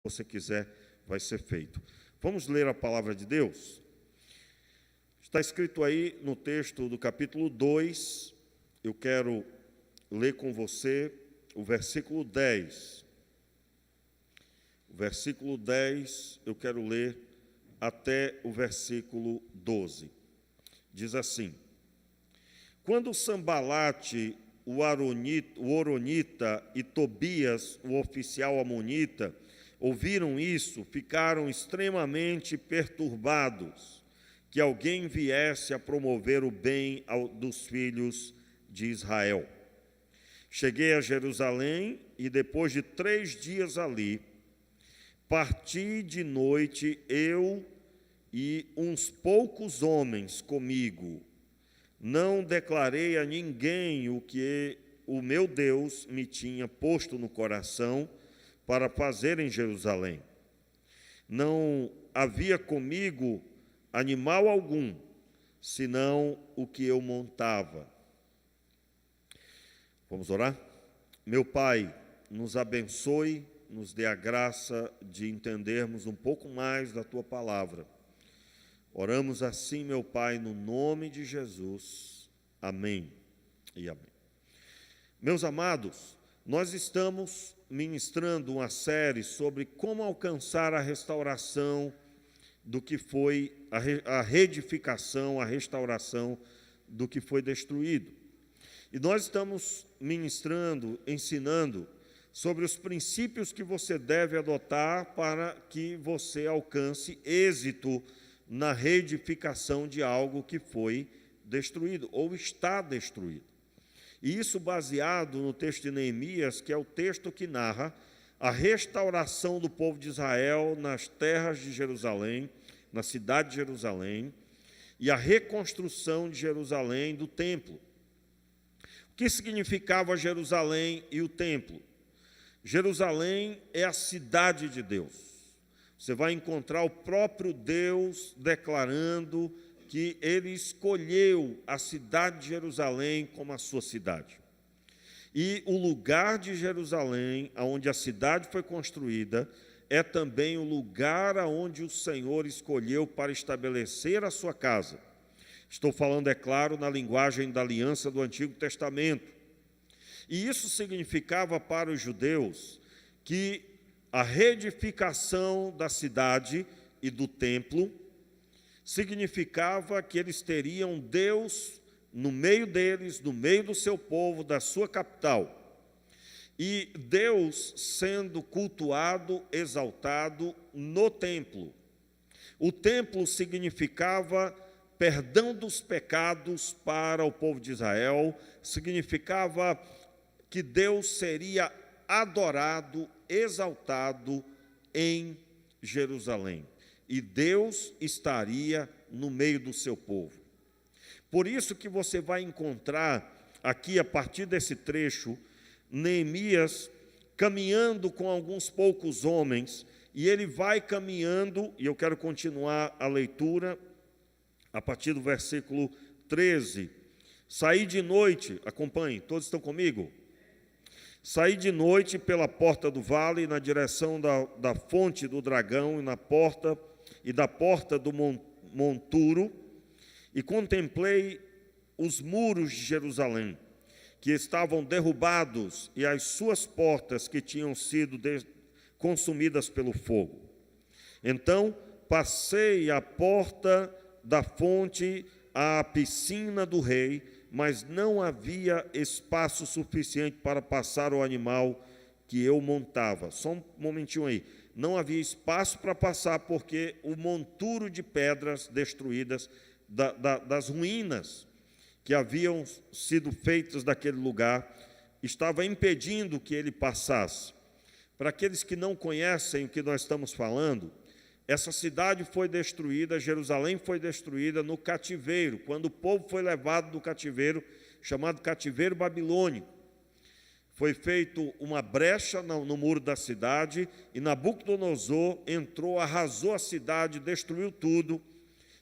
você quiser, vai ser feito. Vamos ler a palavra de Deus? Está escrito aí no texto do capítulo 2, eu quero ler com você o versículo 10. O versículo 10, eu quero ler até o versículo 12. Diz assim: Quando Sambalate, o Horonita, e Tobias, o oficial amonita, ouviram isso, ficaram extremamente perturbados, que alguém viesse a promover o bem dos filhos de Israel. Cheguei a Jerusalém e, depois de 3 dias ali, parti de noite, eu e uns poucos homens comigo. Não declarei a ninguém o que o meu Deus me tinha posto no coração para fazer em Jerusalém. Não havia comigo animal algum, senão o que eu montava. Vamos orar? Meu Pai, nos abençoe, nos dê a graça de entendermos um pouco mais da Tua palavra. Oramos assim, meu Pai, no nome de Jesus. Amém e amém. Meus amados, nós estamos ministrando uma série sobre como alcançar a restauração do que foi, a reedificação, a restauração do que foi destruído. E nós estamos ministrando, ensinando sobre os princípios que você deve adotar para que você alcance êxito na reedificação de algo que foi destruído ou está destruído. E isso baseado no texto de Neemias, que é o texto que narra a restauração do povo de Israel nas terras de Jerusalém, na cidade de Jerusalém, e a reconstrução de Jerusalém do templo. O que significava Jerusalém e o templo? Jerusalém é a cidade de Deus. Você vai encontrar o próprio Deus declarando que Ele escolheu a cidade de Jerusalém como a sua cidade. E o lugar de Jerusalém, onde a cidade foi construída, é também o lugar onde o Senhor escolheu para estabelecer a sua casa. Estou falando, é claro, na linguagem da aliança do Antigo Testamento. E isso significava para os judeus que a reedificação da cidade e do templo significava que eles teriam Deus no meio deles, no meio do seu povo, da sua capital. E Deus sendo cultuado, exaltado no templo. O templo significava perdão dos pecados para o povo de Israel, significava que Deus seria adorado, exaltado em Jerusalém. E Deus estaria no meio do seu povo. Por isso que você vai encontrar aqui, a partir desse trecho, Neemias caminhando com alguns poucos homens, e ele vai caminhando, e eu quero continuar a leitura, a partir do versículo 13. Saí de noite, acompanhe, todos estão comigo? Saí de noite pela porta do vale, na direção da fonte do dragão, e da porta do monturo, e contemplei os muros de Jerusalém, que estavam derrubados, e as suas portas que tinham sido consumidas pelo fogo. Então passei a porta da fonte à piscina do rei, mas não havia espaço suficiente para passar o animal que eu montava. Só um momentinho aí. Não havia espaço para passar, porque o monturo de pedras destruídas, das ruínas que haviam sido feitas daquele lugar, estava impedindo que ele passasse. Para aqueles que não conhecem o que nós estamos falando, essa cidade foi destruída, Jerusalém foi destruída no cativeiro, quando o povo foi levado do cativeiro, chamado cativeiro babilônico. Foi feita uma brecha no muro da cidade, e Nabucodonosor entrou, arrasou a cidade, destruiu tudo,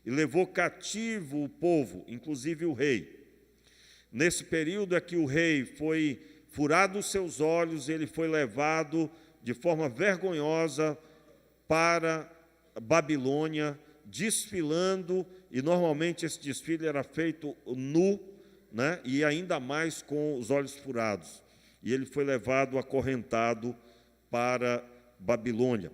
e levou cativo o povo, inclusive o rei. Nesse período é que o rei foi furado os seus olhos, ele foi levado de forma vergonhosa para a Babilônia, desfilando, e normalmente esse desfile era feito nu, né, e ainda mais com os olhos furados. E ele foi levado acorrentado para Babilônia.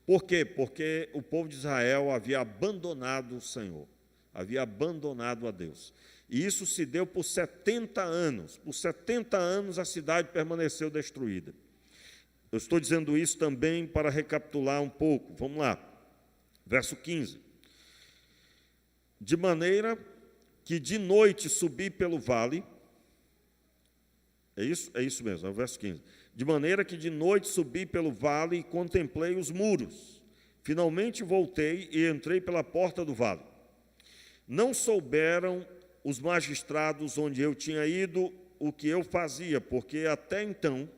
Por quê? Porque o povo de Israel havia abandonado o Senhor, havia abandonado a Deus. E isso se deu por 70 anos. Por 70 anos a cidade permaneceu destruída. Eu estou dizendo isso também para recapitular um pouco. Vamos lá. Verso 15. De maneira que de noite subi pelo vale. É isso mesmo, é o verso 15. De maneira que de noite subi pelo vale e contemplei os muros. Finalmente voltei e entrei pela porta do vale. Não souberam os magistrados onde eu tinha ido o que eu fazia, porque até então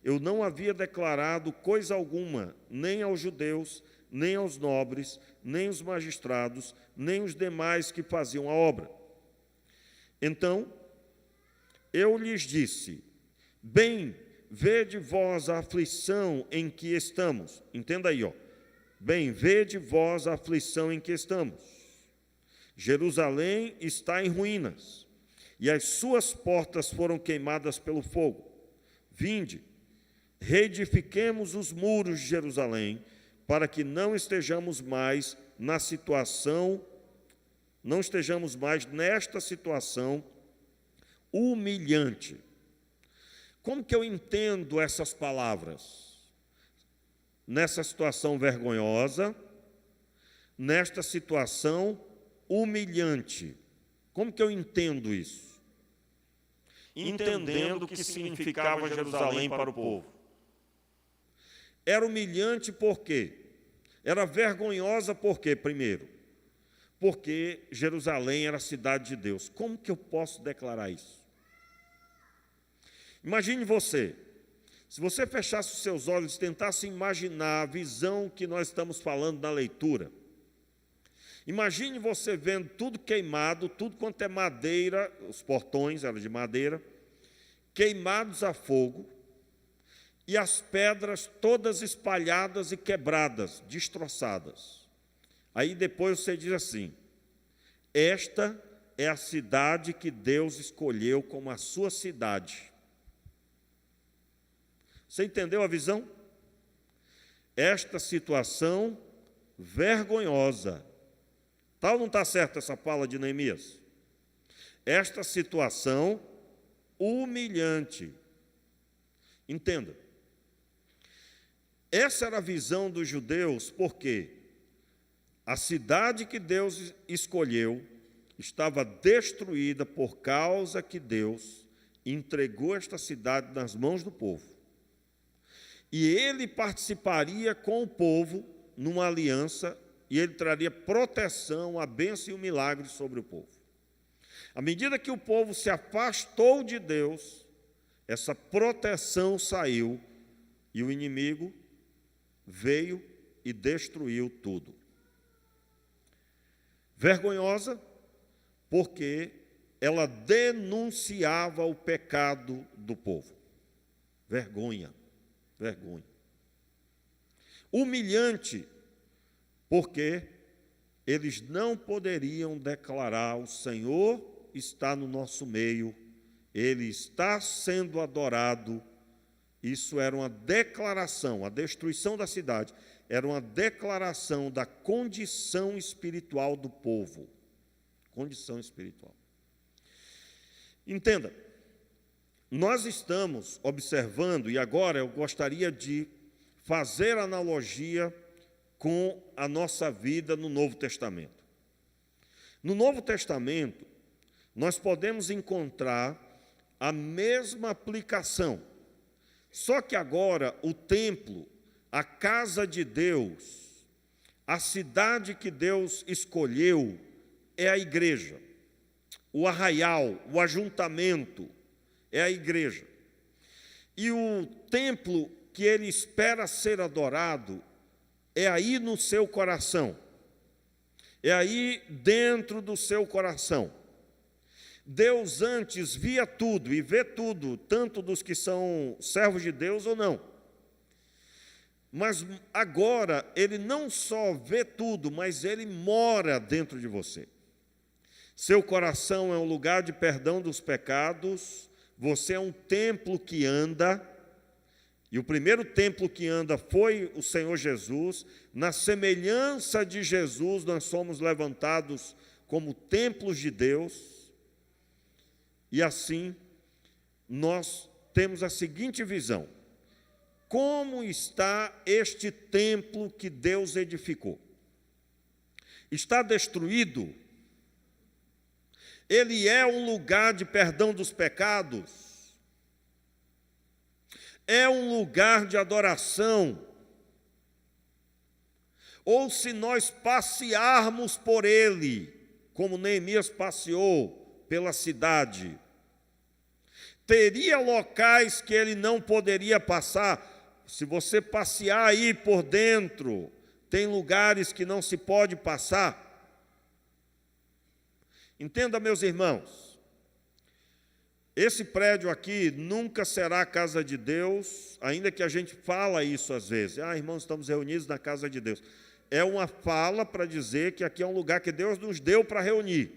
eu não havia declarado coisa alguma, nem aos judeus, nem aos nobres, nem os magistrados, nem os demais que faziam a obra. Então eu lhes disse: bem, vede vós a aflição em que estamos. Entenda aí, ó. Bem, vede vós a aflição em que estamos. Jerusalém está em ruínas, e as suas portas foram queimadas pelo fogo. Vinde, reedifiquemos os muros de Jerusalém, para que não estejamos mais nesta situação humilhante. Como que eu entendo essas palavras? Nessa situação vergonhosa, nesta situação humilhante. Como que eu entendo isso? Entendendo o que significava Jerusalém para o povo. Era humilhante por quê? Era vergonhosa por quê, primeiro? Porque Jerusalém era a cidade de Deus. Como que eu posso declarar isso? Imagine você, se você fechasse os seus olhos e tentasse imaginar a visão que nós estamos falando na leitura. Imagine você vendo tudo queimado, tudo quanto é madeira, os portões eram de madeira, queimados a fogo, e as pedras todas espalhadas e quebradas, destroçadas. Aí depois você diz assim: esta é a cidade que Deus escolheu como a sua cidade. Você entendeu a visão? Esta situação vergonhosa. Tá ou não está certa essa fala de Neemias? Esta situação humilhante. Entenda. Essa era a visão dos judeus, porque a cidade que Deus escolheu estava destruída por causa que Deus entregou esta cidade nas mãos do povo. E ele participaria com o povo numa aliança, e ele traria proteção, a bênção e o milagre sobre o povo. À medida que o povo se afastou de Deus, essa proteção saiu, e o inimigo veio e destruiu tudo. Vergonhosa, porque ela denunciava o pecado do povo. Vergonha. Humilhante, porque eles não poderiam declarar: o Senhor está no nosso meio, Ele está sendo adorado. Isso era uma declaração, a destruição da cidade era uma declaração da condição espiritual do povo. Condição espiritual. Entenda, nós estamos observando, e agora eu gostaria de fazer analogia com a nossa vida no Novo Testamento. No Novo Testamento, nós podemos encontrar a mesma aplicação, só que agora o templo, a casa de Deus, a cidade que Deus escolheu é a igreja. O arraial, o ajuntamento é a igreja. E o templo que ele espera ser adorado é aí no seu coração. É aí dentro do seu coração. Deus antes via tudo e vê tudo, tanto dos que são servos de Deus ou não. Mas agora ele não só vê tudo, mas ele mora dentro de você. Seu coração é um lugar de perdão dos pecados, você é um templo que anda, e o primeiro templo que anda foi o Senhor Jesus. Na semelhança de Jesus, nós somos levantados como templos de Deus, e assim nós temos a seguinte visão: como está este templo que Deus edificou? Está destruído? Ele é um lugar de perdão dos pecados? É um lugar de adoração? Ou se nós passearmos por ele, como Neemias passeou pela cidade, teria locais que ele não poderia passar? Se você passear aí por dentro, tem lugares que não se pode passar. Entenda, meus irmãos, esse prédio aqui nunca será a casa de Deus, ainda que a gente fala isso às vezes. Irmãos, estamos reunidos na casa de Deus. É uma fala para dizer que aqui é um lugar que Deus nos deu para reunir.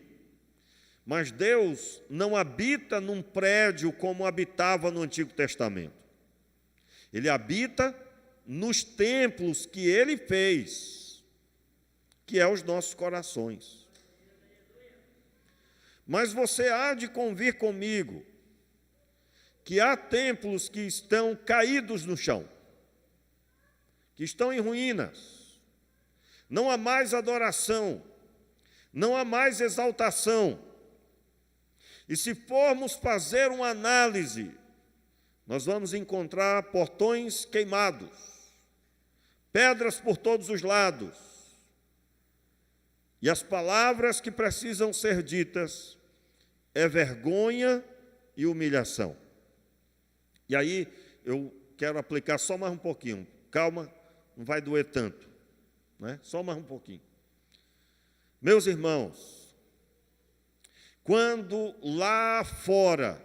Mas Deus não habita num prédio como habitava no Antigo Testamento. Ele habita nos templos que Ele fez, que é os nossos corações. Mas você há de convir comigo que há templos que estão caídos no chão, que estão em ruínas. Não há mais adoração, não há mais exaltação. E se formos fazer uma análise, nós vamos encontrar portões queimados, pedras por todos os lados. E as palavras que precisam ser ditas é vergonha e humilhação. E aí eu quero aplicar só mais um pouquinho. Calma, não vai doer tanto, né? Só mais um pouquinho. Meus irmãos, quando lá fora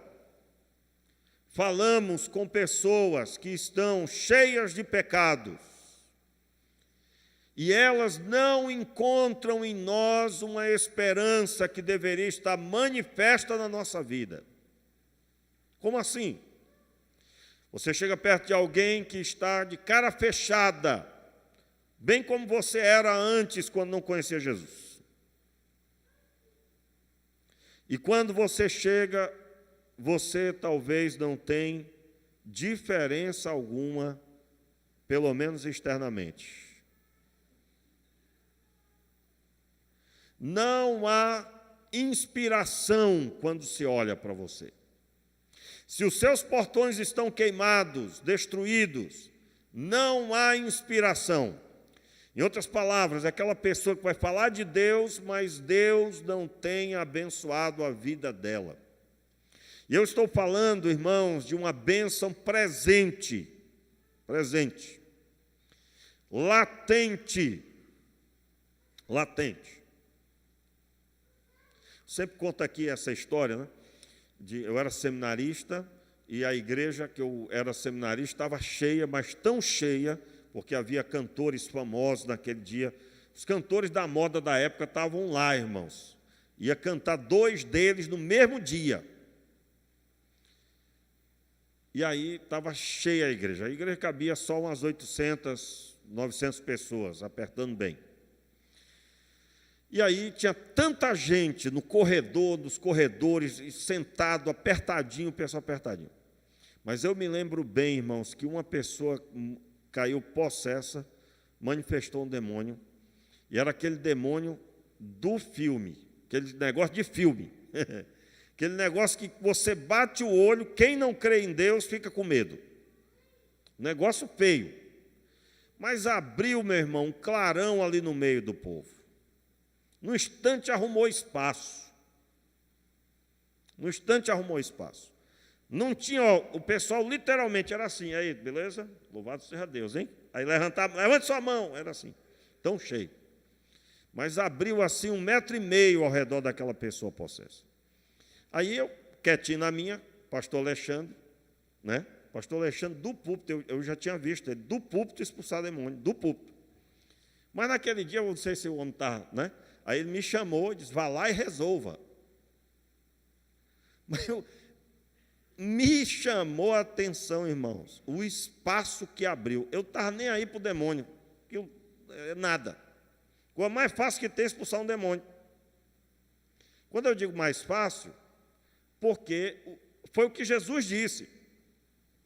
falamos com pessoas que estão cheias de pecados, e elas não encontram em nós uma esperança que deveria estar manifesta na nossa vida. Como assim? Você chega perto de alguém que está de cara fechada, bem como você era antes, quando não conhecia Jesus. E quando você chega, você talvez não tem diferença alguma, pelo menos externamente. Não há inspiração quando se olha para você. Se os seus portões estão queimados, destruídos, não há inspiração. Em outras palavras, é aquela pessoa que vai falar de Deus, mas Deus não tem abençoado a vida dela. E eu estou falando, irmãos, de uma bênção presente, latente. Sempre conto aqui essa história, né? Eu era seminarista e a igreja que eu era seminarista estava cheia, mas tão cheia, porque havia cantores famosos naquele dia. Os cantores da moda da época estavam lá, irmãos. Ia cantar 2 deles no mesmo dia. E aí estava cheia a igreja. A igreja cabia só umas 800, 900 pessoas, apertando bem. E aí tinha tanta gente no corredor, nos corredores, sentado, apertadinho, o pessoal apertadinho. Mas eu me lembro bem, irmãos, que uma pessoa caiu possessa, manifestou um demônio, e era aquele demônio do filme, aquele negócio de filme. Aquele negócio que você bate o olho, quem não crê em Deus fica com medo. Negócio feio. Mas abriu, meu irmão, um clarão ali no meio do povo. No instante arrumou espaço. Não tinha, o pessoal literalmente era assim, aí, beleza? Louvado seja Deus, hein? Aí levante sua mão, era assim, tão cheio. Mas abriu assim 1,5 metro ao redor daquela pessoa possessa. Aí eu, quietinho na minha, pastor Alexandre, né? Pastor Alexandre, do púlpito, eu já tinha visto ele, do púlpito expulsar demônio, do púlpito. Mas naquele dia, eu não sei se o homem está, né? Aí ele me chamou e disse, vá lá e resolva. Mas me chamou a atenção, irmãos, o espaço que abriu. Eu estava nem aí para o demônio, nada. O mais fácil que tem é expulsar um demônio. Quando eu digo mais fácil, porque foi o que Jesus disse.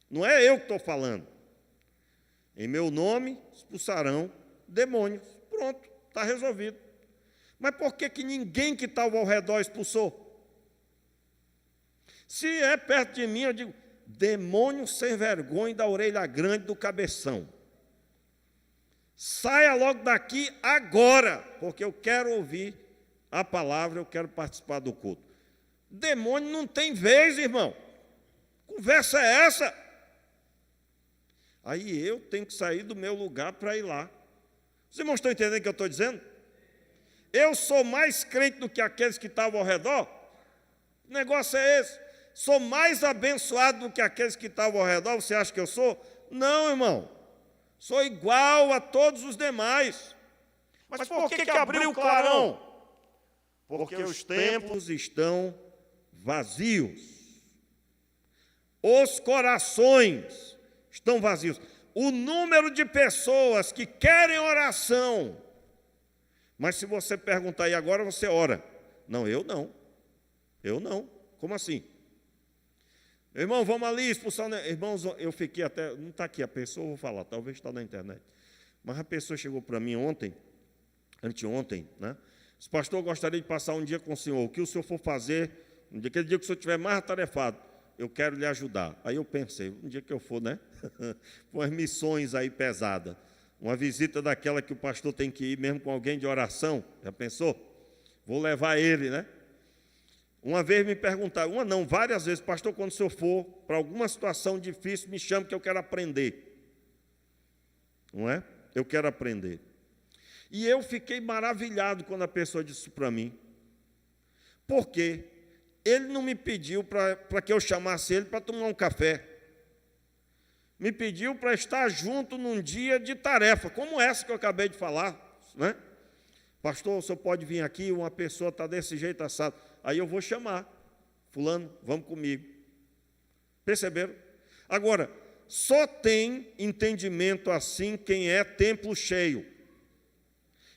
Não é eu que estou falando. Em meu nome expulsarão demônios. Pronto, está resolvido. Mas por que ninguém que estava ao redor expulsou? Se é perto de mim, eu digo, demônio sem vergonha da orelha grande do cabeção. Saia logo daqui agora, porque eu quero ouvir a palavra, eu quero participar do culto. Demônio não tem vez, irmão. Conversa é essa? Aí eu tenho que sair do meu lugar para ir lá. Os irmãos estão entendendo o que eu estou dizendo? Eu sou mais crente do que aqueles que estavam ao redor? O negócio é esse. Sou mais abençoado do que aqueles que estavam ao redor? Você acha que eu sou? Não, irmão. Sou igual a todos os demais. Mas por que abriu o clarão? Porque os templos estão vazios. Os corações estão vazios. O número de pessoas que querem oração. Mas se você perguntar, e agora você ora? Não, eu não. Eu não. Como assim? Irmão, vamos ali expulsar. Irmãos, eu fiquei até. Não está aqui a pessoa, eu vou falar, talvez está na internet. Mas a pessoa chegou para mim anteontem, né? Disse, pastor, eu gostaria de passar um dia com o senhor. O que o senhor for fazer, aquele dia que o senhor estiver mais atarefado, eu quero lhe ajudar. Aí eu pensei, um dia que eu for, né? Umas missões aí pesadas. Uma visita daquela que o pastor tem que ir mesmo com alguém de oração. Já pensou? Vou levar ele, né? Uma vez me perguntaram, várias vezes, pastor, quando o senhor for para alguma situação difícil, me chame que eu quero aprender. Não é? Eu quero aprender. E eu fiquei maravilhado quando a pessoa disse isso para mim. Por quê? Ele não me pediu para que eu chamasse ele para tomar um café. Me pediu para estar junto num dia de tarefa, como essa que eu acabei de falar, né? Pastor, o senhor pode vir aqui, uma pessoa está desse jeito assado. Aí eu vou chamar, fulano, vamos comigo. Perceberam? Agora, só tem entendimento assim quem é templo cheio,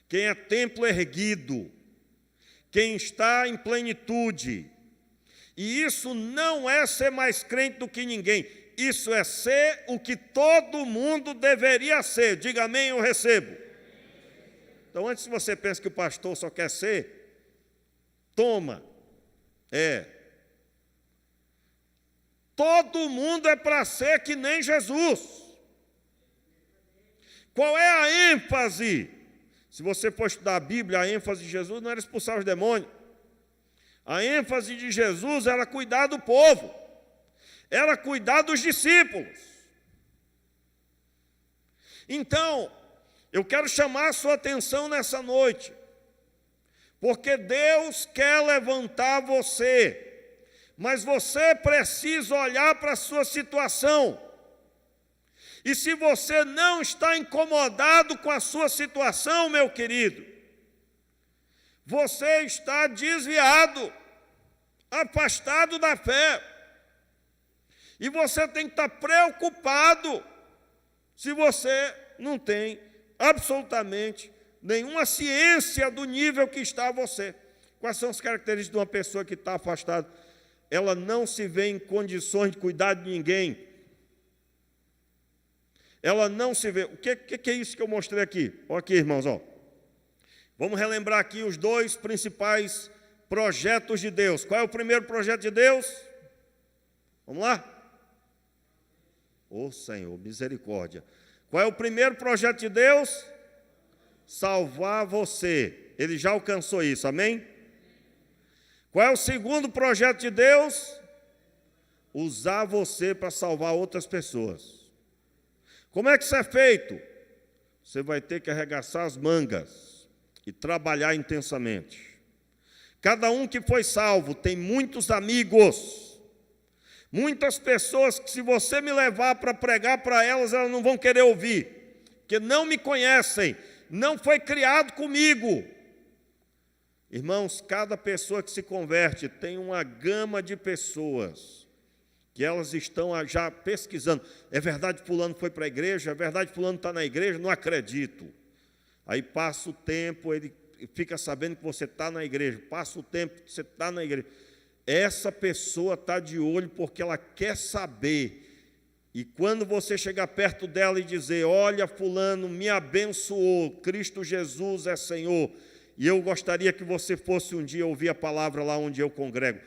quem é templo erguido, quem está em plenitude. E isso não é ser mais crente do que ninguém, isso é ser o que todo mundo deveria ser. Diga amém, eu recebo. Então, antes que você pense que o pastor só quer ser, toma. Todo mundo é para ser que nem Jesus. Qual é a ênfase? Se você for estudar a Bíblia, a ênfase de Jesus não era expulsar os demônios. A ênfase de Jesus era cuidar do povo, era cuidar dos discípulos. Então, eu quero chamar a sua atenção nessa noite, porque Deus quer levantar você, mas você precisa olhar para a sua situação. E se você não está incomodado com a sua situação, meu querido, você está desviado, afastado da fé. E você tem que estar preocupado se você não tem absolutamente nenhuma ciência do nível que está você. Quais são as características de uma pessoa que está afastada? Ela não se vê em condições de cuidar de ninguém. Ela não se vê. O que é isso que eu mostrei aqui? Olha aqui, irmãos, ó. Vamos relembrar aqui os dois principais projetos de Deus. Qual é o primeiro projeto de Deus? Vamos lá? Ô Senhor, misericórdia. Qual é o primeiro projeto de Deus? Salvar você. Ele já alcançou isso, amém? Qual é o segundo projeto de Deus? Usar você para salvar outras pessoas. Como é que isso é feito? Você vai ter que arregaçar as mangas e trabalhar intensamente. Cada um que foi salvo tem muitos amigos Muitas pessoas que, se você me levar para pregar para elas, elas não vão querer ouvir, porque não me conhecem, não foi criado comigo. Irmãos, cada pessoa que se converte tem uma gama de pessoas que elas estão já pesquisando. É verdade que fulano foi para a igreja? É verdade que fulano está na igreja? Não acredito. Aí passa o tempo, ele fica sabendo que você está na igreja. Passa o tempo que você está na igreja. Essa pessoa está de olho porque ela quer saber. E quando você chegar perto dela e dizer, olha, fulano me abençoou, Cristo Jesus é Senhor, e eu gostaria que você fosse um dia ouvir a palavra lá onde eu congrego.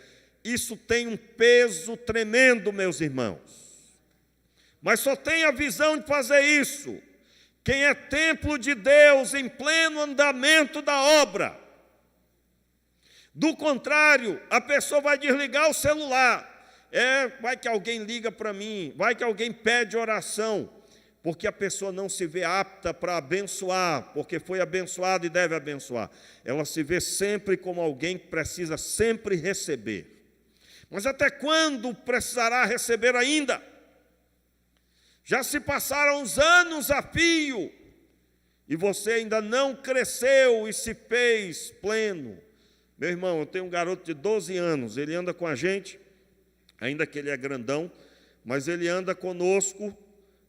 Isso tem um peso tremendo, meus irmãos. Mas só tem a visão de fazer isso quem é templo de Deus em pleno andamento da obra. Do contrário, a pessoa vai desligar o celular. Vai que alguém liga para mim, vai que alguém pede oração, porque a pessoa não se vê apta para abençoar, porque foi abençoada e deve abençoar. Ela se vê sempre como alguém que precisa sempre receber. Mas até quando precisará receber ainda? Já se passaram os anos a fio, e você ainda não cresceu e se fez pleno. Meu irmão, eu tenho um garoto de 12 anos, ele anda com a gente, ainda que ele é grandão, mas ele anda conosco,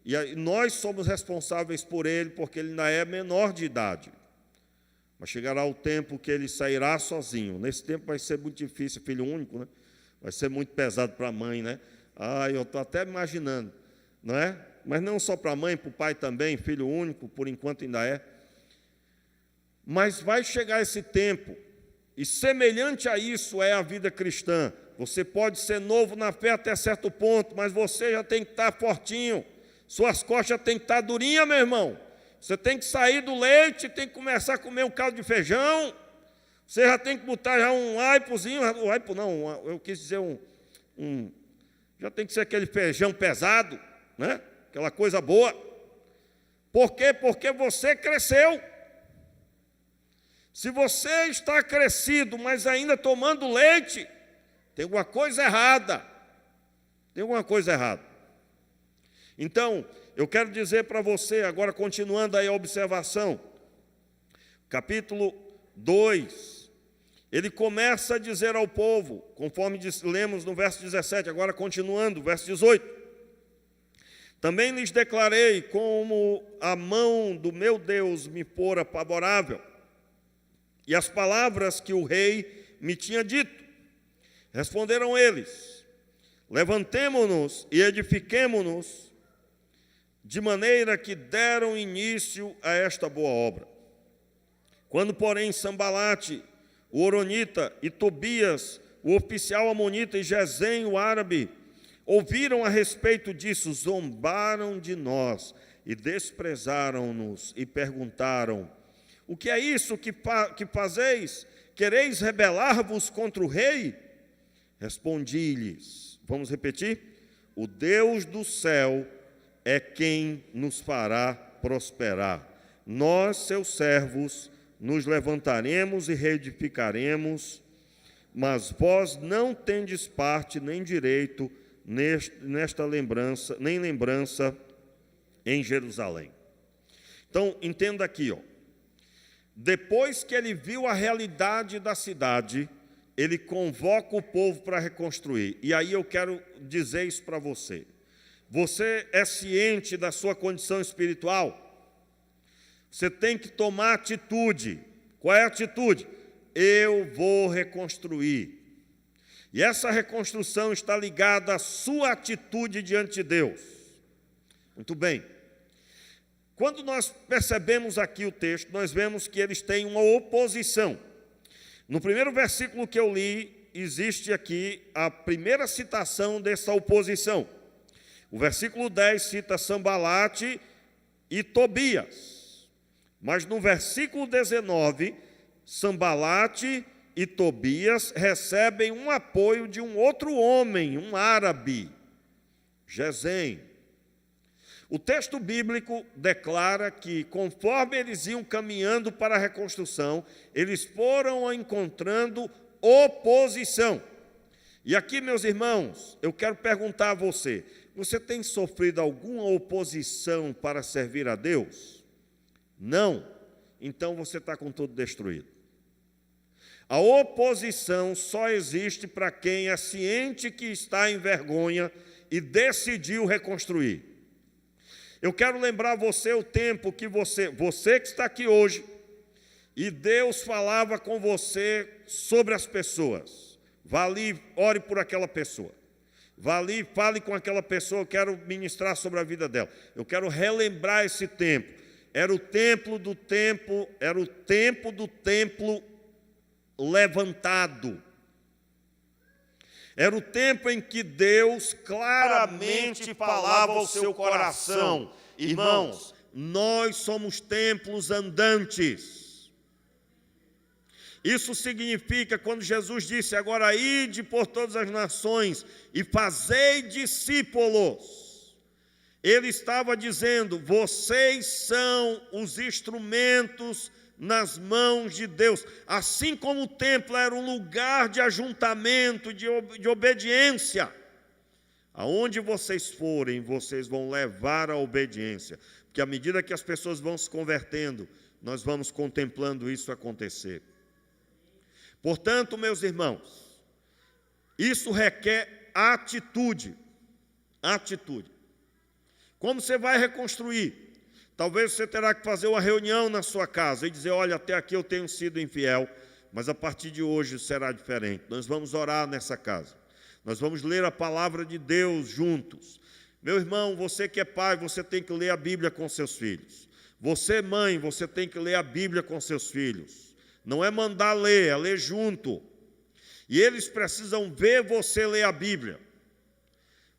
e nós somos responsáveis por ele, porque ele ainda é menor de idade. Mas chegará o tempo que ele sairá sozinho. Nesse tempo vai ser muito difícil, filho único, né? Vai ser muito pesado para a mãe, né? Eu estou até imaginando, não é? Mas não só para a mãe, para o pai também, filho único, por enquanto ainda é. Mas vai chegar esse tempo, e semelhante a isso é a vida cristã. Você pode ser novo na fé até certo ponto, mas você já tem que estar fortinho. Suas costas têm que estar durinhas, meu irmão. Você tem que sair do leite, tem que começar a comer um caldo de feijão. Você já tem que botar já um aipozinho, aipo não, eu quis dizer já tem que ser aquele feijão pesado, né? Aquela coisa boa. Por quê? Porque você cresceu. Se você está crescido, mas ainda tomando leite, tem alguma coisa errada. Tem alguma coisa errada. Então, eu quero dizer para você, agora continuando aí a observação, capítulo 2, ele começa a dizer ao povo, conforme lemos no verso 17, agora continuando, verso 18: também lhes declarei como a mão do meu Deus me fora favorável, e as palavras que o rei me tinha dito. Responderam eles: levantemo-nos e edifiquemo-nos, de maneira que deram início a esta boa obra. Quando, porém, Sambalate, o horonita, e Tobias, o oficial amonita, e Gesem, o árabe, ouviram a respeito disso, zombaram de nós e desprezaram-nos e perguntaram: o que é isso que fazeis? Quereis rebelar-vos contra o rei? Respondi-lhes, vamos repetir? O Deus do céu é quem nos fará prosperar. Nós, seus servos, nos levantaremos e reedificaremos, mas vós não tendes parte nem direito nesta lembrança, nem lembrança em Jerusalém. Então, entenda aqui, depois que ele viu a realidade da cidade, ele convoca o povo para reconstruir. E aí eu quero dizer isso para você. Você é ciente da sua condição espiritual? Você tem que tomar atitude. Qual é a atitude? Eu vou reconstruir. E essa reconstrução está ligada à sua atitude diante de Deus. Muito bem. Quando nós percebemos aqui o texto, nós vemos que eles têm uma oposição. No primeiro versículo que eu li, existe aqui a primeira citação dessa oposição. O versículo 10 cita Sambalate e Tobias. Mas no versículo 19, Sambalate e Tobias recebem um apoio de um outro homem, um árabe, Gesem. O texto bíblico declara que, conforme eles iam caminhando para a reconstrução, eles foram encontrando oposição. E aqui, meus irmãos, eu quero perguntar a você: você tem sofrido alguma oposição para servir a Deus? Não? Então você está com tudo destruído. A oposição só existe para quem é ciente que está em vergonha e decidiu reconstruir. Eu quero lembrar você o tempo que você que está aqui hoje, e Deus falava com você sobre as pessoas. Vá ali, ore por aquela pessoa. Vá ali, fale com aquela pessoa, eu quero ministrar sobre a vida dela. Eu quero relembrar esse tempo. Era o tempo do templo levantado. Era o tempo em que Deus claramente falava ao seu coração. Irmãos, nós somos templos andantes. Isso significa, quando Jesus disse: agora ide por todas as nações e fazei discípulos, Ele estava dizendo: vocês são os instrumentos nas mãos de Deus. Assim como o templo era um lugar de ajuntamento, de obediência, aonde vocês forem, vocês vão levar a obediência, porque à medida que as pessoas vão se convertendo, nós vamos contemplando isso acontecer. Portanto, meus irmãos, isso requer atitude. Atitude. Como você vai reconstruir? Talvez você terá que fazer uma reunião na sua casa e dizer: olha, até aqui eu tenho sido infiel, mas a partir de hoje será diferente. Nós vamos orar nessa casa. Nós vamos ler a palavra de Deus juntos. Meu irmão, você que é pai, você tem que ler a Bíblia com seus filhos. Você, mãe, você tem que ler a Bíblia com seus filhos. Não é mandar ler, é ler junto. E eles precisam ver você ler a Bíblia.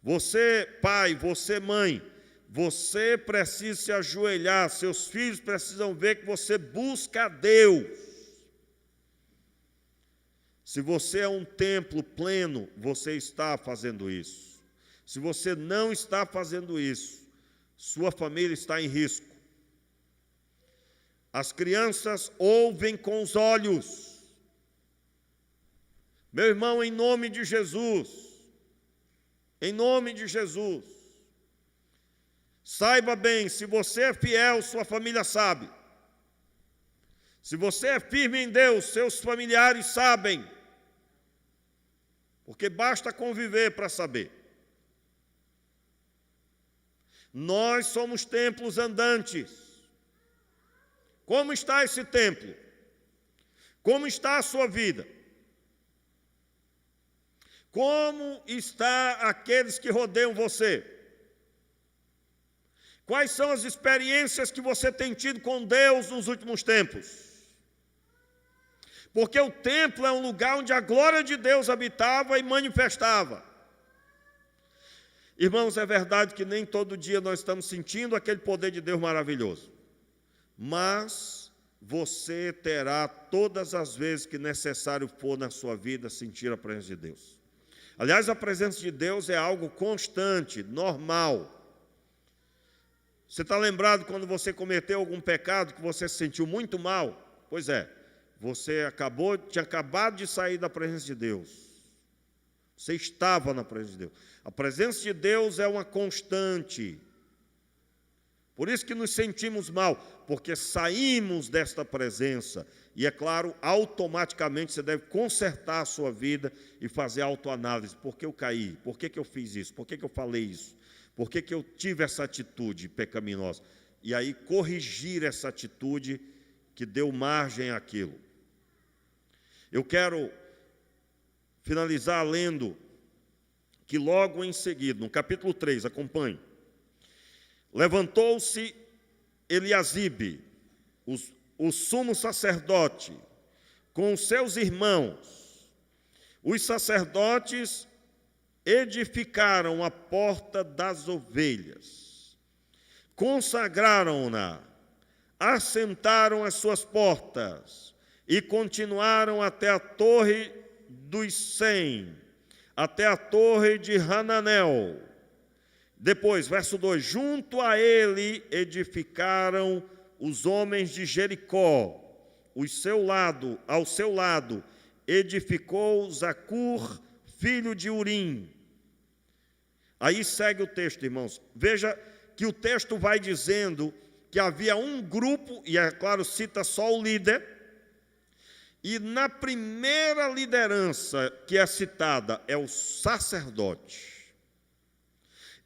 Você, pai, você, mãe, você precisa se ajoelhar, seus filhos precisam ver que você busca a Deus. Se você é um templo pleno, você está fazendo isso. Se você não está fazendo isso, sua família está em risco. As crianças ouvem com os olhos. Meu irmão, em nome de Jesus, em nome de Jesus, saiba bem, se você é fiel, sua família sabe. Se você é firme em Deus, seus familiares sabem. Porque basta conviver para saber. Nós somos templos andantes. Como está esse templo? Como está a sua vida? Como está aqueles que rodeiam você? Quais são as experiências que você tem tido com Deus nos últimos tempos? Porque o templo é um lugar onde a glória de Deus habitava e manifestava. Irmãos, é verdade que nem todo dia nós estamos sentindo aquele poder de Deus maravilhoso. Mas você terá todas as vezes que necessário for na sua vida sentir a presença de Deus. Aliás, a presença de Deus é algo constante, normal. Você está lembrado quando você cometeu algum pecado que você se sentiu muito mal? Pois é, você tinha acabado de sair da presença de Deus. Você estava na presença de Deus. A presença de Deus é uma constante. Por isso que nos sentimos mal, porque saímos desta presença. E é claro, automaticamente você deve consertar a sua vida e fazer autoanálise. Por que eu caí? Por que eu fiz isso? Por que eu falei isso? Por que eu tive essa atitude pecaminosa? E aí corrigir essa atitude que deu margem àquilo. Eu quero finalizar lendo que logo em seguida, no capítulo 3, acompanhe. Levantou-se Eliasibe, o sumo sacerdote, com os seus irmãos. Os sacerdotes edificaram a porta das ovelhas, consagraram-na, assentaram as suas portas e continuaram até a torre dos 100, até a torre de Hananel. Depois, verso 2, junto a ele edificaram os homens de Jericó, ao seu lado edificou Zacur, filho de Urim. Aí segue o texto, irmãos. Veja que o texto vai dizendo que havia um grupo, e é claro, cita só o líder, e na primeira liderança que é citada é o sacerdote.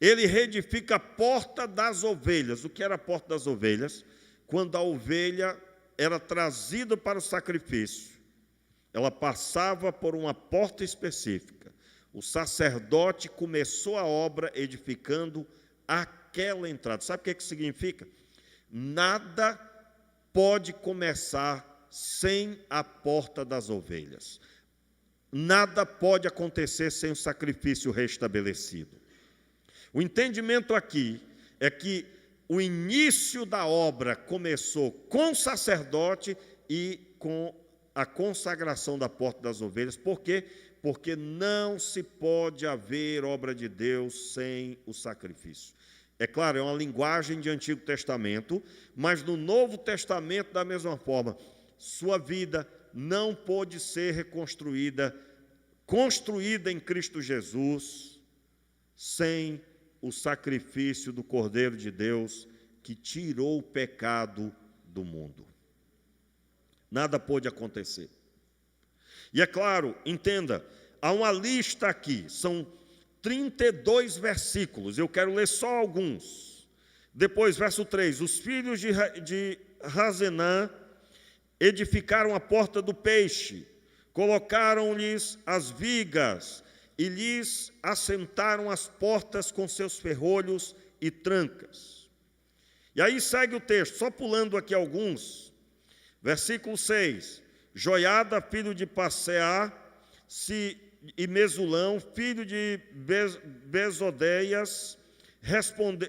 Ele reedifica a porta das ovelhas. O que era a porta das ovelhas? Quando a ovelha era trazida para o sacrifício, ela passava por uma porta específica. O sacerdote começou a obra edificando aquela entrada. Sabe o que significa? Nada pode começar sem a porta das ovelhas. Nada pode acontecer sem o sacrifício restabelecido. O entendimento aqui é que o início da obra começou com o sacerdote e com a consagração da porta das ovelhas. Por quê? Porque não se pode haver obra de Deus sem o sacrifício. É claro, é uma linguagem de Antigo Testamento, mas no Novo Testamento, da mesma forma, sua vida não pôde ser reconstruída, construída em Cristo Jesus, sem o sacrifício do Cordeiro de Deus, que tirou o pecado do mundo. Nada pôde acontecer. E é claro, entenda, há uma lista aqui, são 32 versículos, eu quero ler só alguns. Depois, verso 3, os filhos de Razenã edificaram a porta do peixe, colocaram-lhes as vigas, e lhes assentaram as portas com seus ferrolhos e trancas. E aí segue o texto, só pulando aqui alguns. Versículo 6. Joiada, filho de Passeá, e Mesulão, filho de Bezodeias,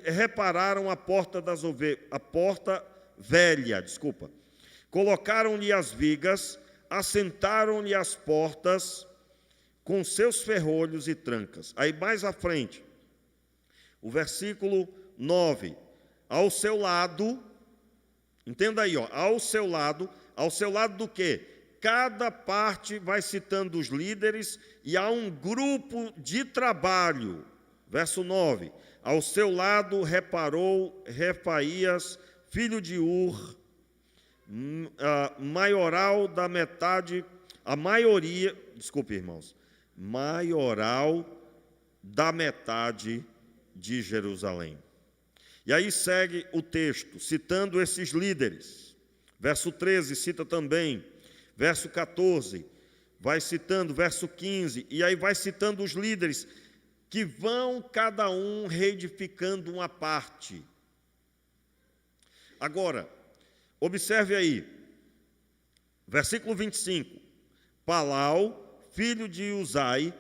repararam a porta das ovelhas, a porta velha, Colocaram-lhe as vigas, assentaram-lhe as portas com seus ferrolhos e trancas. Aí mais à frente, o versículo 9. Ao seu lado, entenda aí, ao seu lado do quê? Cada parte vai citando os líderes e há um grupo de trabalho. Verso 9. Ao seu lado reparou Refaías, filho de Ur, maioral da metade, maioral da metade de Jerusalém. E aí segue o texto, citando esses líderes. Verso 13 cita também, verso 14, vai citando, verso 15, e aí vai citando os líderes, que vão cada um reedificando uma parte. Agora, observe aí, versículo 25, Palau, filho de Uzai,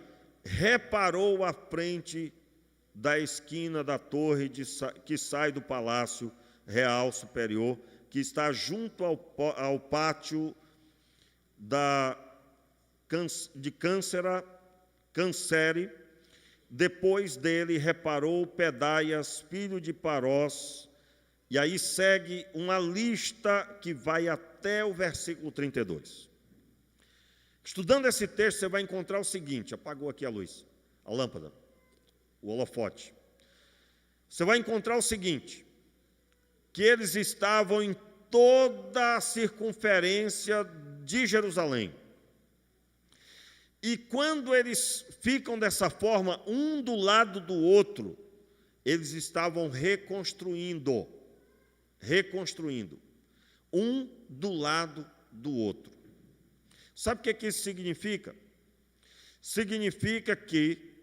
reparou a frente da esquina da torre que sai do palácio real superior, que está junto ao pátio de Cancere. Depois dele reparou Pedaias, filho de Parós, e aí segue uma lista que vai até o versículo 32. Estudando esse texto, você vai encontrar o seguinte, apagou aqui a luz, a lâmpada, o holofote. Você vai encontrar o seguinte, que eles estavam em toda a circunferência de Jerusalém. E quando eles ficam dessa forma, um do lado do outro, eles estavam reconstruindo, um do lado do outro. Sabe o que isso significa? Significa que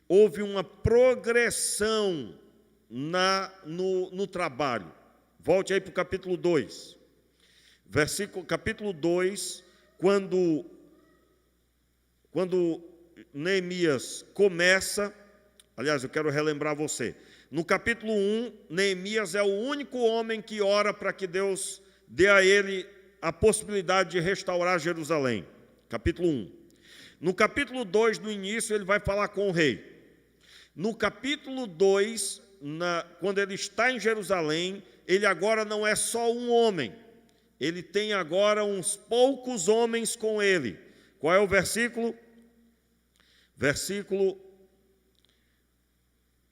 houve uma progressão no trabalho. Volte aí para o capítulo 2. Capítulo 2, quando Neemias começa, aliás, eu quero relembrar você, no capítulo 1, Neemias é o único homem que ora para que Deus dê a ele a possibilidade de restaurar Jerusalém. Capítulo 1. No capítulo 2, no início, ele vai falar com o rei. No capítulo 2, quando ele está em Jerusalém, ele agora não é só um homem, ele tem agora uns poucos homens com ele. Qual é o versículo?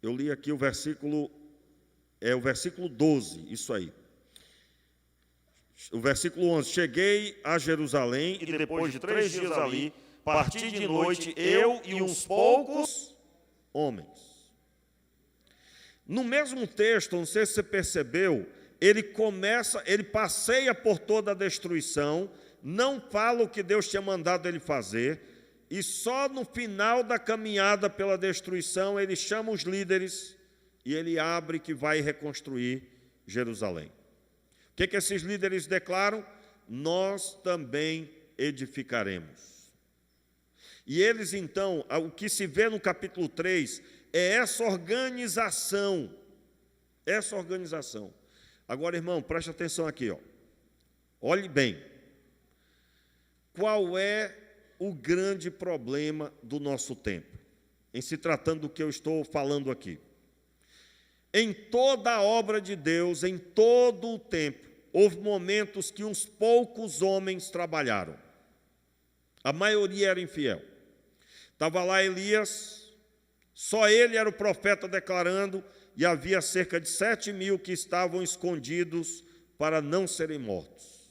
Eu li aqui o versículo 12, isso aí. O versículo 11, cheguei a Jerusalém, E depois de 3 dias ali, parti de noite, eu e uns poucos. homens. No mesmo texto, não sei se você percebeu, ele passeia por toda a destruição, não fala o que Deus tinha mandado ele fazer, e só no final da caminhada pela destruição, ele chama os líderes e ele abre que vai reconstruir Jerusalém. O que esses líderes declaram? Nós também edificaremos. E eles, então, o que se vê no capítulo 3 é essa organização. Agora, irmão, preste atenção aqui, ó. Olhe bem. Qual é o grande problema do nosso tempo, em se tratando do que eu estou falando aqui? Em toda a obra de Deus, em todo o tempo, houve momentos que uns poucos homens trabalharam. A maioria era infiel. Estava lá Elias, só ele era o profeta declarando, e havia cerca de 7.000 que estavam escondidos para não serem mortos.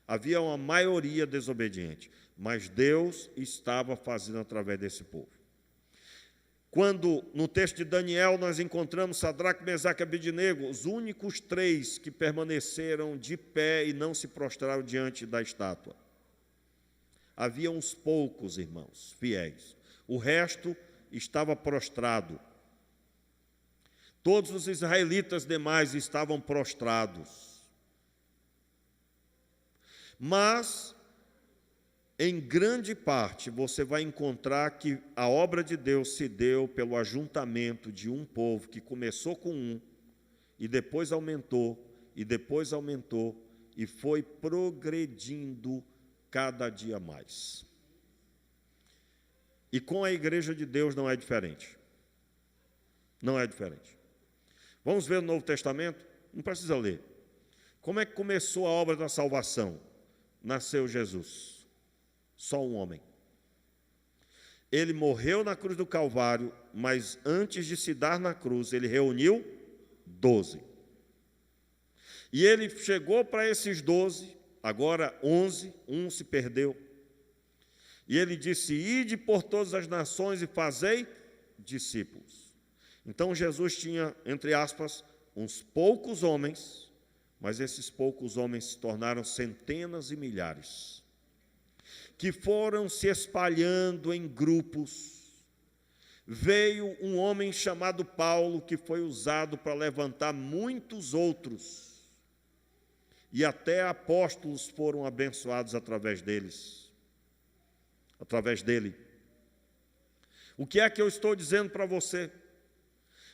Havia uma maioria desobediente, mas Deus estava fazendo através desse povo. Quando, no texto de Daniel, nós encontramos Sadraque, Mesaque e Abednego, os únicos 3 que permaneceram de pé e não se prostraram diante da estátua. Havia uns poucos, irmãos, fiéis. O resto estava prostrado. Todos os israelitas demais estavam prostrados. Mas, em grande parte, você vai encontrar que a obra de Deus se deu pelo ajuntamento de um povo que começou com um, e depois aumentou, e foi progredindo cada dia mais. E com a igreja de Deus não é diferente. Não é diferente. Vamos ver o Novo Testamento? Não precisa ler. Como é que começou a obra da salvação? Nasceu Jesus. Só um homem. Ele morreu na cruz do Calvário, mas antes de se dar na cruz, ele reuniu 12. E ele chegou para esses 12, agora 11, um se perdeu. E ele disse, ide por todas as nações e fazei discípulos. Então Jesus tinha, entre aspas, uns poucos homens, mas esses poucos homens se tornaram centenas e milhares, que foram se espalhando em grupos. Veio um homem chamado Paulo, que foi usado para levantar muitos outros, e até apóstolos foram abençoados através dele. O que é que eu estou dizendo para você?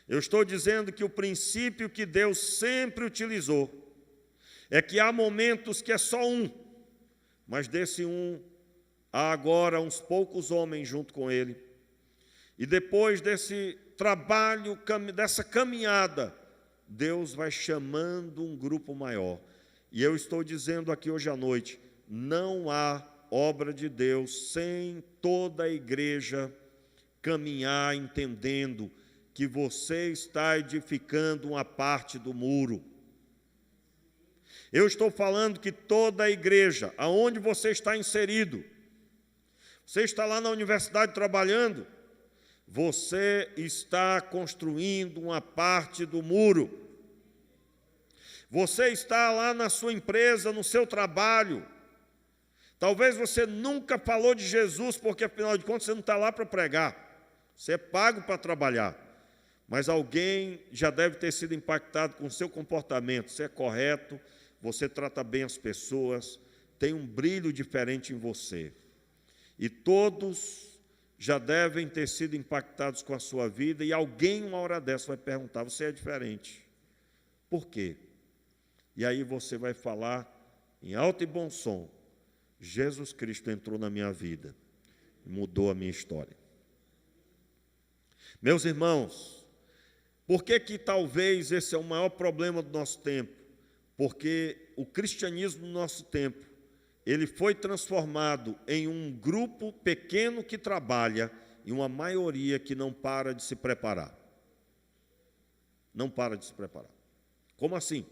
Eu estou dizendo que o princípio que Deus sempre utilizou é que há momentos que é só um, mas desse um há agora uns poucos homens junto com ele. E depois desse trabalho, dessa caminhada, Deus vai chamando um grupo maior. E eu estou dizendo aqui hoje à noite, não há obra de Deus sem toda a igreja caminhar entendendo que você está edificando uma parte do muro. Eu estou falando que toda a igreja, aonde você está inserido, você está lá na universidade trabalhando, você está construindo uma parte do muro. Você está lá na sua empresa, no seu trabalho. Talvez você nunca falou de Jesus, porque afinal de contas você não está lá para pregar. Você é pago para trabalhar. Mas alguém já deve ter sido impactado com o seu comportamento. Você é correto, você trata bem as pessoas, tem um brilho diferente em você. E todos já devem ter sido impactados com a sua vida, e alguém, uma hora dessa, vai perguntar, você é diferente. Por quê? E aí você vai falar, em alto e bom som, Jesus Cristo entrou na minha vida, mudou a minha história. Meus irmãos, por que talvez esse é o maior problema do nosso tempo? Porque o cristianismo do nosso tempo, ele foi transformado em um grupo pequeno que trabalha e uma maioria que não para de se preparar. Não para de se preparar. Como assim?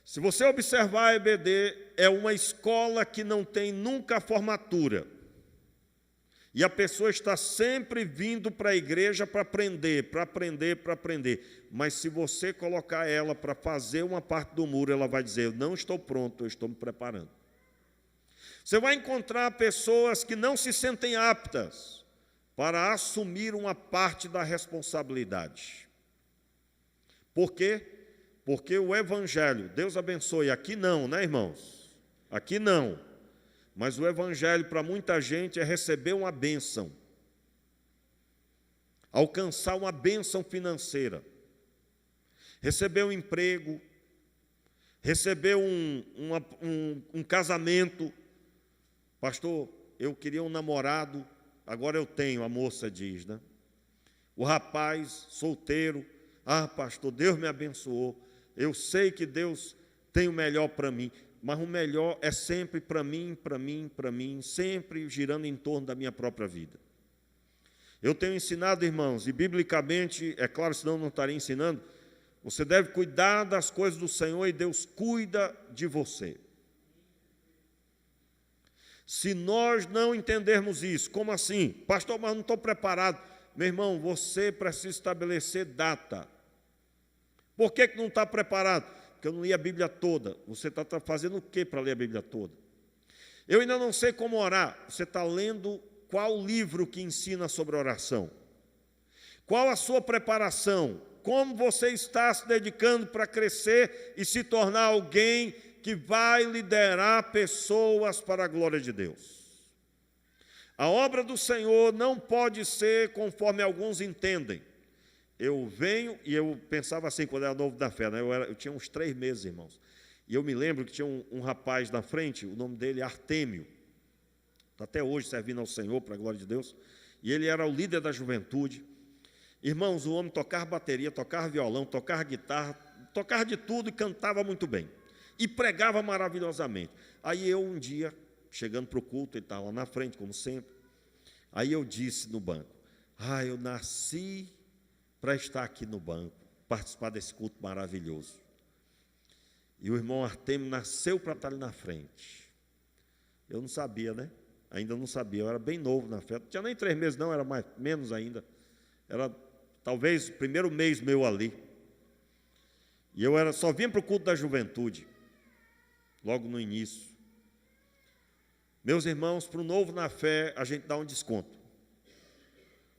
Se você observar a EBD, é uma escola que não tem nunca a formatura. E a pessoa está sempre vindo para a igreja para aprender, para aprender, para aprender. Mas se você colocar ela para fazer uma parte do muro, ela vai dizer, eu não estou pronto, eu estou me preparando. Você vai encontrar pessoas que não se sentem aptas para assumir uma parte da responsabilidade. Por quê? Porque o Evangelho, Deus abençoe, aqui não, né, irmãos? Aqui não. Mas o Evangelho, para muita gente, é receber uma bênção. Alcançar uma bênção financeira. Receber um emprego. Receber um casamento. Pastor, eu queria um namorado, agora eu tenho, a moça diz, né? O rapaz, solteiro, pastor, Deus me abençoou. Eu sei que Deus tem o melhor para mim. Mas o melhor é sempre para mim, sempre girando em torno da minha própria vida. Eu tenho ensinado, irmãos, e biblicamente, é claro, senão não estaria ensinando, você deve cuidar das coisas do Senhor e Deus cuida de você. Se nós não entendermos isso, como assim? Pastor, mas não estou preparado. Meu irmão, você precisa estabelecer data. Por que não está preparado? Porque eu não li a Bíblia toda. Você está fazendo o que para ler a Bíblia toda? Eu ainda não sei como orar. Você está lendo qual livro que ensina sobre oração? Qual a sua preparação? Como você está se dedicando para crescer e se tornar alguém que vai liderar pessoas para a glória de Deus? A obra do Senhor não pode ser conforme alguns entendem. Eu venho, e eu pensava assim, quando era novo da fé, né? Eu tinha uns 3 meses, irmãos. E eu me lembro que tinha um rapaz na frente, o nome dele é Artêmio. Está até hoje servindo ao Senhor, para a glória de Deus. E ele era o líder da juventude. Irmãos, o homem tocava bateria, tocava violão, tocava guitarra, tocava de tudo e cantava muito bem. E pregava maravilhosamente. Aí eu, um dia, chegando para o culto, ele estava lá na frente, como sempre. Aí eu disse no banco, eu nasci para estar aqui no banco, participar desse culto maravilhoso. E o irmão Artêmio nasceu para estar ali na frente. Eu não sabia, né? Ainda não sabia, eu era bem novo na fé. Não tinha nem 3 meses, não, era menos ainda. Era talvez o primeiro mês meu ali. E eu só vinha para o culto da juventude, logo no início. Meus irmãos, para o novo na fé, a gente dá um desconto.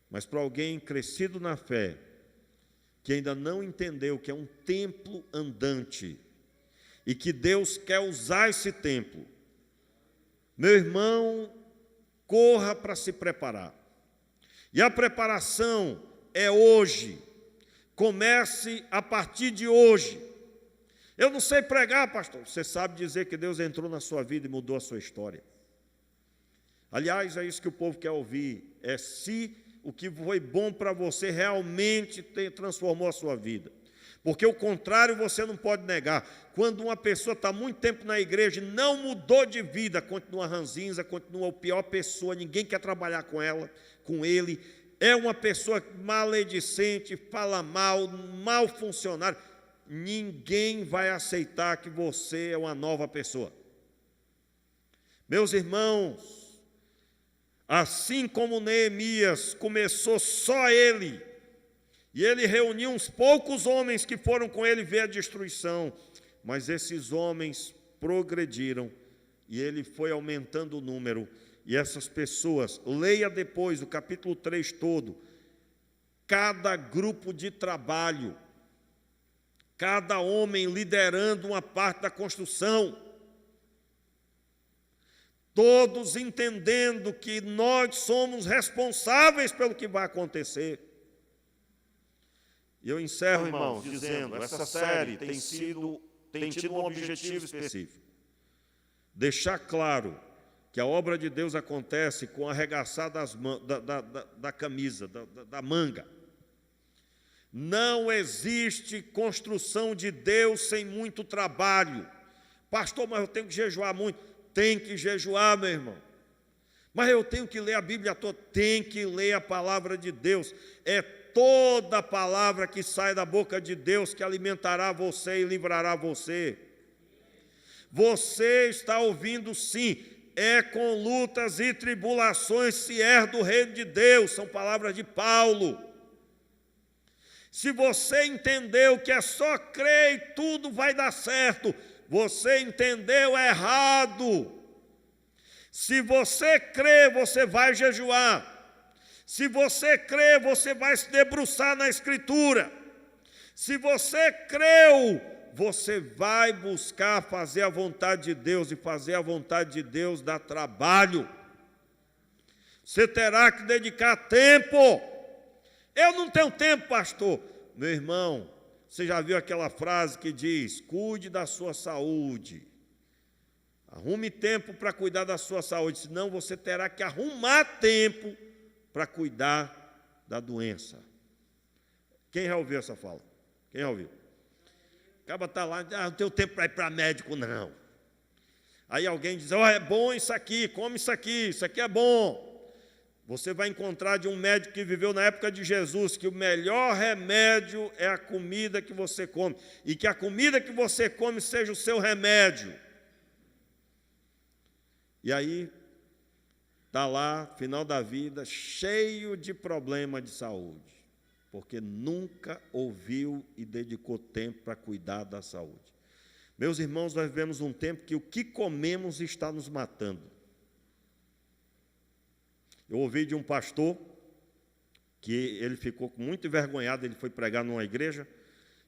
Mas para alguém crescido na fé, que ainda não entendeu que é um templo andante e que Deus quer usar esse templo, meu irmão, corra para se preparar. E a preparação é hoje. Comece a partir de hoje. Eu não sei pregar, pastor. Você sabe dizer que Deus entrou na sua vida e mudou a sua história. Aliás, é isso que o povo quer ouvir. É se o que foi bom para você realmente transformou a sua vida. Porque o contrário você não pode negar. Quando uma pessoa está muito tempo na igreja e não mudou de vida, continua ranzinza, continua a pior pessoa, ninguém quer trabalhar com ela, com ele, é uma pessoa maledicente, fala mal, mau funcionário, ninguém vai aceitar que você é uma nova pessoa. Meus irmãos, assim como Neemias começou só ele, e ele reuniu uns poucos homens que foram com ele ver a destruição, mas esses homens progrediram, e ele foi aumentando o número, e essas pessoas, leia depois o capítulo 3 todo, cada grupo de trabalho, cada homem liderando uma parte da construção, todos entendendo que nós somos responsáveis pelo que vai acontecer. E eu encerro, irmãos, dizendo, essa série tem tido um objetivo específico. Deixar claro que a obra de Deus acontece com arregaçar da camisa, da manga. Não existe construção de Deus sem muito trabalho. Pastor, mas eu tenho que jejuar muito. tem que jejuar, meu irmão. Mas eu tenho que ler a Bíblia toda. Tem que ler a palavra de Deus. É toda palavra que sai da boca de Deus que alimentará você e livrará você. Você está ouvindo sim. É com lutas e tribulações se herda o reino de Deus. São palavras de Paulo. Se você entendeu que é só crer e tudo vai dar certo, você entendeu errado. Se você crê, você vai jejuar. Se você crê, você vai se debruçar na Escritura. Se você creu, você vai buscar fazer a vontade de Deus, e fazer a vontade de Deus dá trabalho. Você terá que dedicar tempo. Eu não tenho tempo, pastor. Meu irmão, você já viu aquela frase que diz: cuide da sua saúde. Arrume tempo para cuidar da sua saúde, senão você terá que arrumar tempo para cuidar da doença. Quem já ouviu essa fala? Quem já ouviu? Acaba está lá, não tenho tempo para ir para médico, não. Aí alguém diz: oh, é bom isso aqui, come isso aqui é bom. Você vai encontrar de um médico que viveu na época de Jesus que o melhor remédio é a comida que você come, e que a comida que você come seja o seu remédio. E aí, está lá, final da vida, cheio de problema de saúde, porque nunca ouviu e dedicou tempo para cuidar da saúde. Meus irmãos, nós vivemos um tempo que o que comemos está nos matando. Eu ouvi de um pastor que ele ficou muito envergonhado, ele foi pregar numa igreja,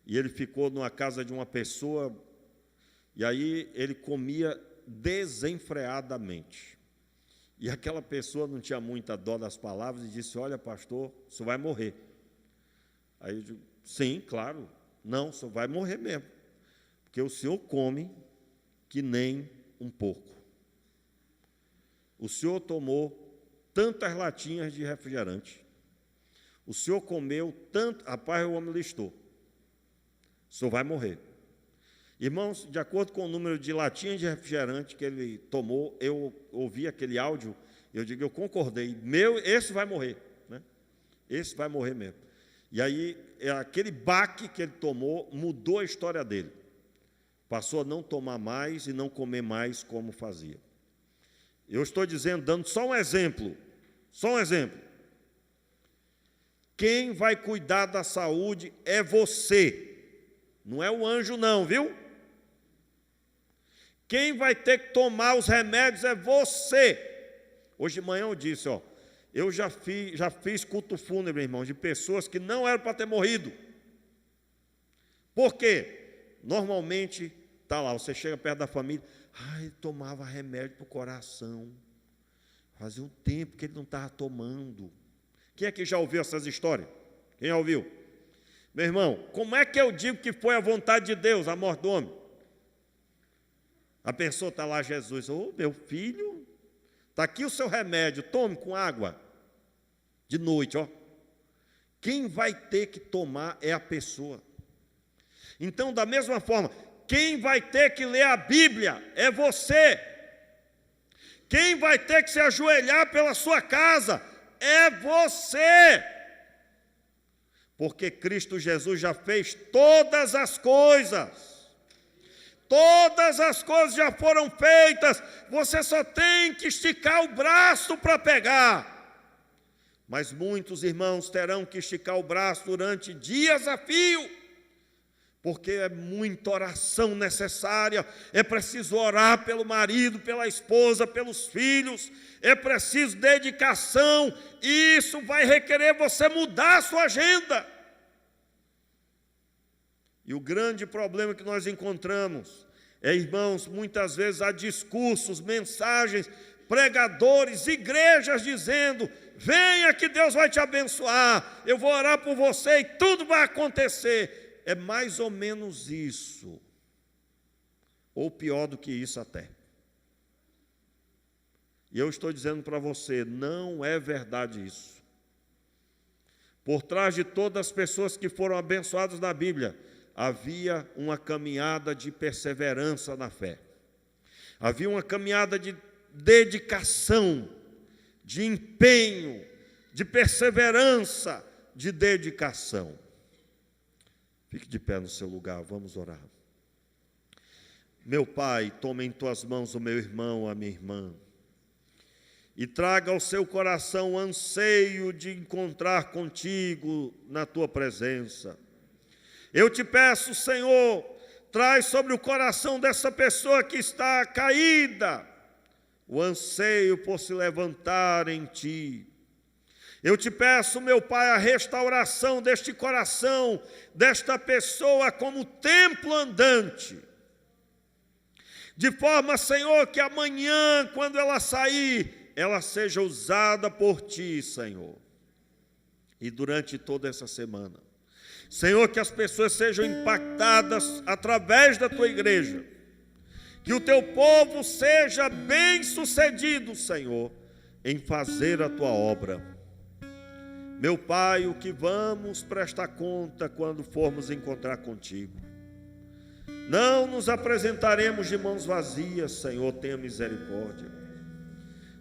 e ele ficou numa casa de uma pessoa, e aí ele comia desenfreadamente. E aquela pessoa não tinha muita dó das palavras e disse: olha, pastor, o senhor vai morrer. Aí eu digo: sim, claro, não, o senhor vai morrer mesmo, porque o senhor come que nem um porco. O senhor tomou tantas latinhas de refrigerante, o senhor comeu tanto, rapaz, o homem listou, o senhor vai morrer. Irmãos, de acordo com o número de latinhas de refrigerante que ele tomou, eu ouvi aquele áudio, eu digo: eu concordei, esse vai morrer, né? Esse vai morrer mesmo. E aí, aquele baque que ele tomou mudou a história dele. Passou a não tomar mais e não comer mais como fazia. Eu estou dizendo, dando só um exemplo. Quem vai cuidar da saúde é você, não é o anjo não, viu? Quem vai ter que tomar os remédios é você. Hoje de manhã eu disse, eu já fiz culto fúnebre, irmão, de pessoas que não eram para ter morrido. Por quê? Normalmente, está lá, você chega perto da família: ele tomava remédio para o coração. Fazia um tempo que ele não estava tomando. Quem é que já ouviu essas histórias? Quem já ouviu? Meu irmão, como é que eu digo que foi a vontade de Deus, a morte do homem? A pessoa está lá, Jesus: meu filho, está aqui o seu remédio, tome com água. De noite, Quem vai ter que tomar é a pessoa. Então, da mesma forma, quem vai ter que ler a Bíblia é você. Quem vai ter que se ajoelhar pela sua casa é você. Porque Cristo Jesus já fez todas as coisas. Todas as coisas já foram feitas. Você só tem que esticar o braço para pegar. Mas muitos irmãos terão que esticar o braço durante dias a fio, porque é muita oração necessária. É preciso orar pelo marido, pela esposa, pelos filhos. É preciso dedicação. E isso vai requerer você mudar a sua agenda. E o grande problema que nós encontramos é, irmãos, muitas vezes há discursos, mensagens, pregadores, igrejas dizendo: venha que Deus vai te abençoar, eu vou orar por você e tudo vai acontecer. É mais ou menos isso, ou pior do que isso até. E eu estou dizendo para você, não é verdade isso. Por trás de todas as pessoas que foram abençoadas na Bíblia, havia uma caminhada de perseverança na fé. Havia uma caminhada de dedicação, de empenho, de perseverança, de dedicação. Fique de pé no seu lugar, vamos orar. Meu Pai, toma em tuas mãos o meu irmão, a minha irmã, e traga ao seu coração o anseio de encontrar contigo na tua presença. Eu te peço, Senhor, traz sobre o coração dessa pessoa que está caída o anseio por se levantar em ti. Eu te peço, meu Pai, a restauração deste coração, desta pessoa como templo andante. De forma, Senhor, que amanhã, quando ela sair, ela seja usada por Ti, Senhor. E durante toda essa semana. Senhor, que as pessoas sejam impactadas através da Tua igreja. Que o Teu povo seja bem-sucedido, Senhor, em fazer a Tua obra. Meu Pai, o que vamos prestar conta quando formos encontrar contigo? Não nos apresentaremos de mãos vazias, Senhor, tenha misericórdia.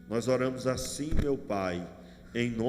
Nós oramos assim, meu Pai, em nome